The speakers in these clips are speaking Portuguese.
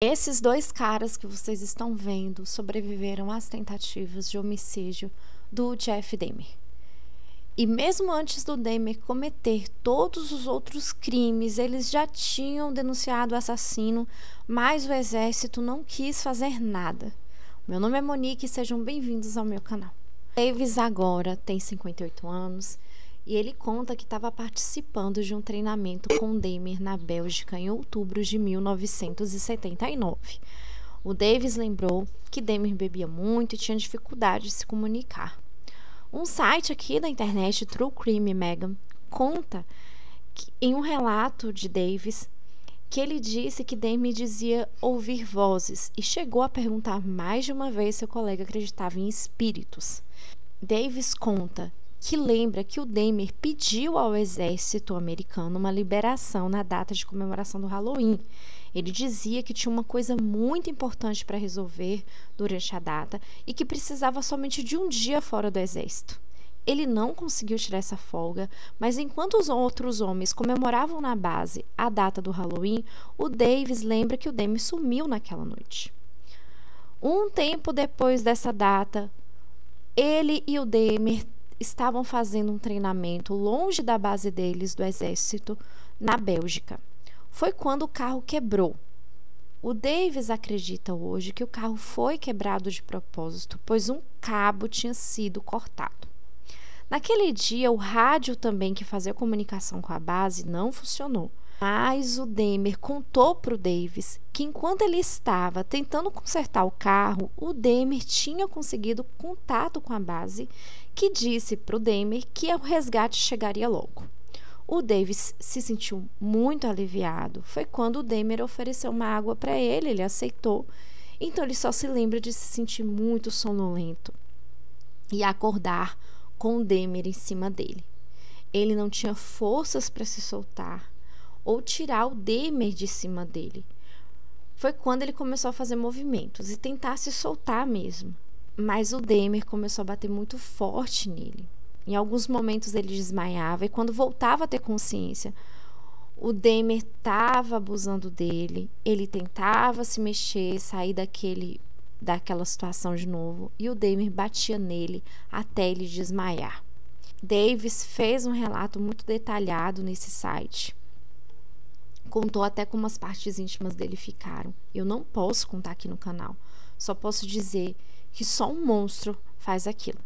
Esses dois caras que vocês estão vendo sobreviveram às tentativas de homicídio do Jeff Dahmer. E mesmo antes do Dahmer cometer todos os outros crimes, eles já tinham denunciado o assassino, mas o exército não quis fazer nada. Meu nome é Monique e sejam bem-vindos ao meu canal. Davis agora tem 58 anos e ele conta que estava participando de um treinamento com Dahmer na Bélgica em outubro de 1979. O Davis lembrou que Dahmer bebia muito e tinha dificuldade de se comunicar. Um site aqui da internet, True Crime Megan, conta que, em um relato de Davis, que ele disse que Dahmer dizia ouvir vozes e chegou a perguntar mais de uma vez se o colega acreditava em espíritos. Davis conta que lembra que o Dahmer pediu ao exército americano uma liberação na data de comemoração do Halloween. Ele dizia que tinha uma coisa muito importante para resolver durante a data e que precisava somente de um dia fora do exército. Ele não conseguiu tirar essa folga, mas enquanto os outros homens comemoravam na base a data do Halloween, o Davis lembra que o Dahmer sumiu naquela noite. Um tempo depois dessa data, ele e o Dahmer estavam fazendo um treinamento longe da base deles do exército na Bélgica. Foi quando o carro quebrou. O Davis acredita hoje que o carro foi quebrado de propósito, pois um cabo tinha sido cortado. Naquele dia, o rádio também que fazia comunicação com a base não funcionou. Mas o Dahmer contou para o Davis que enquanto ele estava tentando consertar o carro, o Dahmer tinha conseguido contato com a base, que disse para o Dahmer que o resgate chegaria logo. O Davis se sentiu muito aliviado. Foi quando o Dahmer ofereceu uma água para ele, ele aceitou. Então ele só se lembra de se sentir muito sonolento e acordar com o Dahmer em cima dele. Ele não tinha forças para se soltar ou tirar o Dahmer de cima dele. Foi quando ele começou a fazer movimentos e tentar se soltar mesmo. Mas o Dahmer começou a bater muito forte nele. Em alguns momentos ele desmaiava e quando voltava a ter consciência, o Dahmer estava abusando dele. Ele tentava se mexer, sair daquela situação de novo e o Dahmer batia nele até ele desmaiar. Davis fez um relato muito detalhado nesse site. Contou até como as partes íntimas dele ficaram. Eu não posso contar aqui no canal. Só posso dizer que só um monstro faz aquilo.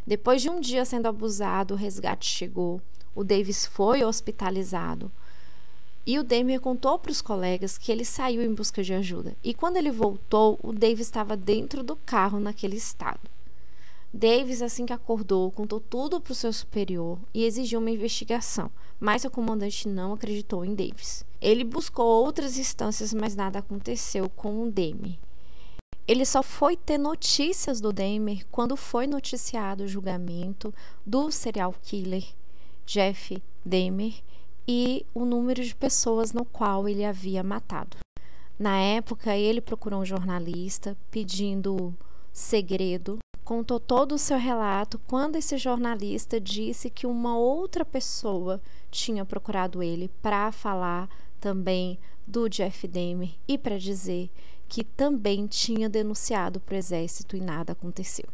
Depois de um dia sendo abusado, o resgate chegou. O Davis foi hospitalizado. E o Dahmer contou para os colegas que ele saiu em busca de ajuda. E quando ele voltou, o Davis estava dentro do carro naquele estado. Davis, assim que acordou, contou tudo para o seu superior e exigiu uma investigação, mas o comandante não acreditou em Davis. Ele buscou outras instâncias, mas nada aconteceu com o Dahmer. Ele só foi ter notícias do Dahmer quando foi noticiado o julgamento do serial killer Jeff Dahmer e o número de pessoas no qual ele havia matado. Na época, ele procurou um jornalista pedindo segredo. Contou todo o seu relato quando esse jornalista disse que uma outra pessoa tinha procurado ele para falar também do Jeff Dahmer e para dizer que também tinha denunciado para o exército e nada aconteceu.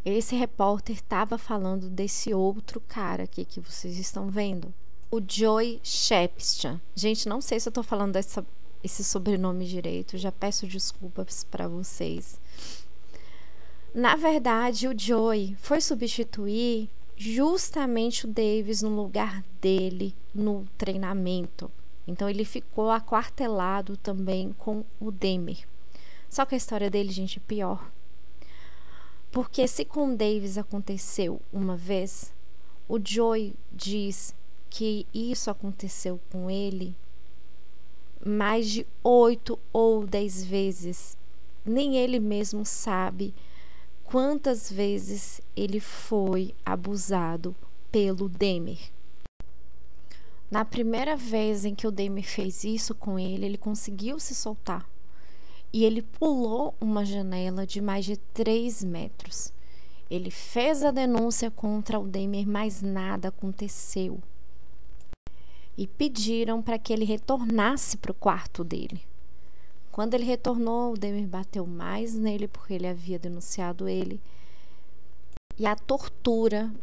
Esse repórter estava falando desse outro cara aqui que vocês estão vendo, o Joey Shepstian. Gente, não sei se eu estou falando esse sobrenome direito, já peço desculpas para vocês. Na verdade, o Joey foi substituir justamente o Davis no lugar dele no treinamento. Então, ele ficou aquartelado também com o Dahmer. Só que a história dele, gente, é pior. Porque se com o Davis aconteceu uma vez, o Joey diz que isso aconteceu com ele mais de 8 ou 10 vezes. Nem ele mesmo sabe quantas vezes ele foi abusado pelo Dahmer. Na primeira vez em que o Dahmer fez isso com ele, ele conseguiu se soltar. E ele pulou uma janela de mais de 3 metros. Ele fez a denúncia contra o Dahmer, mas nada aconteceu. E pediram para que ele retornasse para o quarto dele. Quando ele retornou, o Dahmer bateu mais nele porque ele havia denunciado ele. E a tortura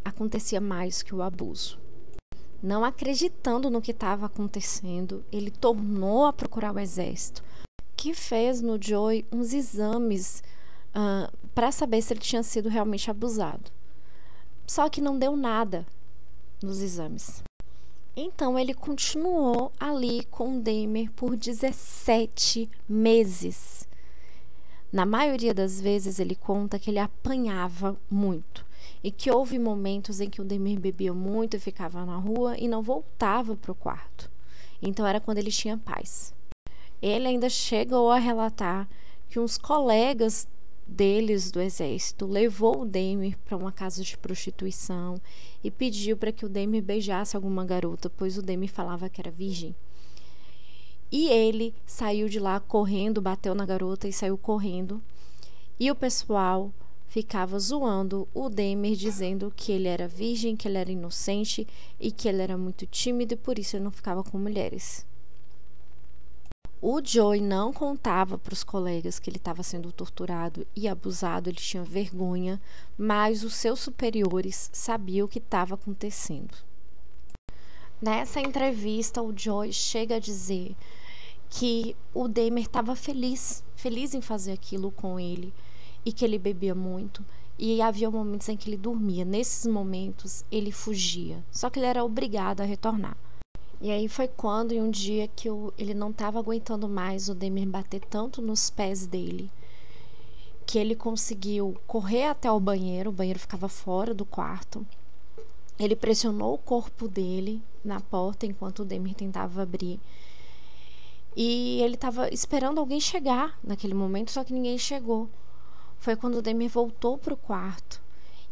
acontecia mais que o abuso. Não acreditando no que estava acontecendo, ele tornou a procurar o exército, que fez no Joey uns exames para saber se ele tinha sido realmente abusado. Só que não deu nada nos exames. Então ele continuou ali com o Dahmer por 17 meses. Na maioria das vezes ele conta que ele apanhava muito e que houve momentos em que o Dahmer bebia muito e ficava na rua e não voltava para o quarto. Então era quando ele tinha paz. Ele ainda chegou a relatar que uns colegas deles do exército levou o Dahmer para uma casa de prostituição e pediu para que o Dahmer beijasse alguma garota, pois o Dahmer falava que era virgem. E ele saiu de lá correndo, bateu na garota e saiu correndo. E o pessoal ficava zoando o Dahmer, dizendo que ele era virgem, que ele era inocente e que ele era muito tímido e por isso ele não ficava com mulheres. O Joey não contava para os colegas que ele estava sendo torturado e abusado, ele tinha vergonha, mas os seus superiores sabiam o que estava acontecendo. Nessa entrevista, o Joey chega a dizer que o Dahmer estava feliz em fazer aquilo com ele e que ele bebia muito e havia momentos em que ele dormia. Nesses momentos, ele fugia, só que ele era obrigado a retornar. E aí foi quando, em um dia que ele não estava aguentando mais o Dahmer bater tanto nos pés dele, que ele conseguiu correr até o banheiro ficava fora do quarto. Ele pressionou o corpo dele na porta enquanto o Dahmer tentava abrir. E ele estava esperando alguém chegar naquele momento, só que ninguém chegou. Foi quando o Dahmer voltou para o quarto.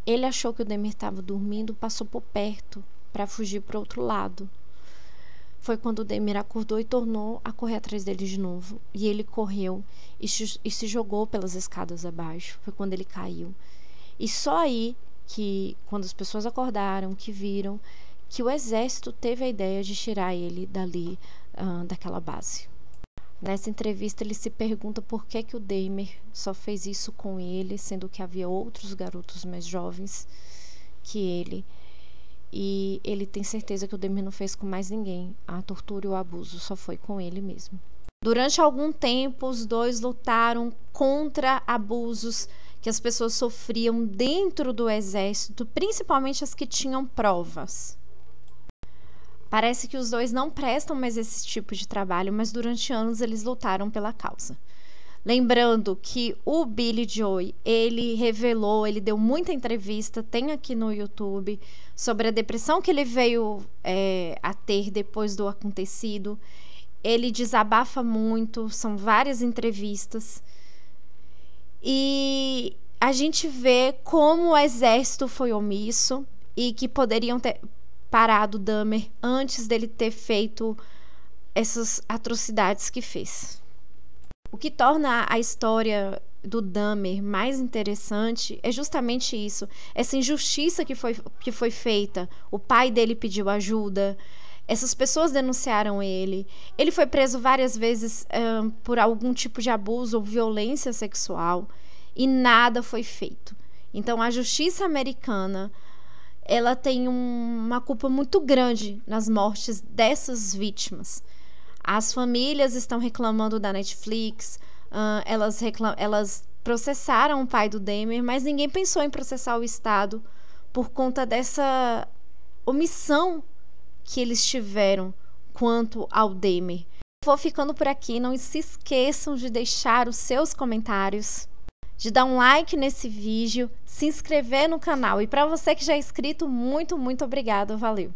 Ele achou que o Dahmer estava dormindo, passou por perto para fugir para o outro lado. Foi quando o Dahmer acordou e tornou a correr atrás dele de novo. E ele correu e se jogou pelas escadas abaixo. Foi quando ele caiu. E só aí, quando as pessoas acordaram, que viram que o exército teve a ideia de tirar ele dali, daquela base. Nessa entrevista, ele se pergunta por que o Dahmer só fez isso com ele, sendo que havia outros garotos mais jovens que ele. E ele tem certeza que o Dahmer não fez com mais ninguém. A tortura e o abuso só foi com ele mesmo. Durante algum tempo, os dois lutaram contra abusos que as pessoas sofriam dentro do exército, principalmente as que tinham provas. Parece que os dois não prestam mais esse tipo de trabalho, mas durante anos eles lutaram pela causa. Lembrando que o Billy Joey, ele deu muita entrevista, tem aqui no YouTube, sobre a depressão que ele veio a ter depois do acontecido. Ele desabafa muito, são várias entrevistas. E a gente vê como o exército foi omisso e que poderiam ter parado o Dahmer antes dele ter feito essas atrocidades que fez. O que torna a história do Dahmer mais interessante é justamente isso, essa injustiça que foi feita. O pai dele pediu ajuda, essas pessoas denunciaram ele foi preso várias vezes por algum tipo de abuso ou violência sexual e nada foi feito. Então a justiça americana, ela tem uma culpa muito grande nas mortes dessas vítimas. As famílias estão reclamando da Netflix, elas processaram o pai do Dahmer, mas ninguém pensou em processar o Estado por conta dessa omissão que eles tiveram quanto ao Dahmer. Vou ficando por aqui, não se esqueçam de deixar os seus comentários, de dar um like nesse vídeo, se inscrever no canal. E para você que já é inscrito, muito, muito obrigado, valeu!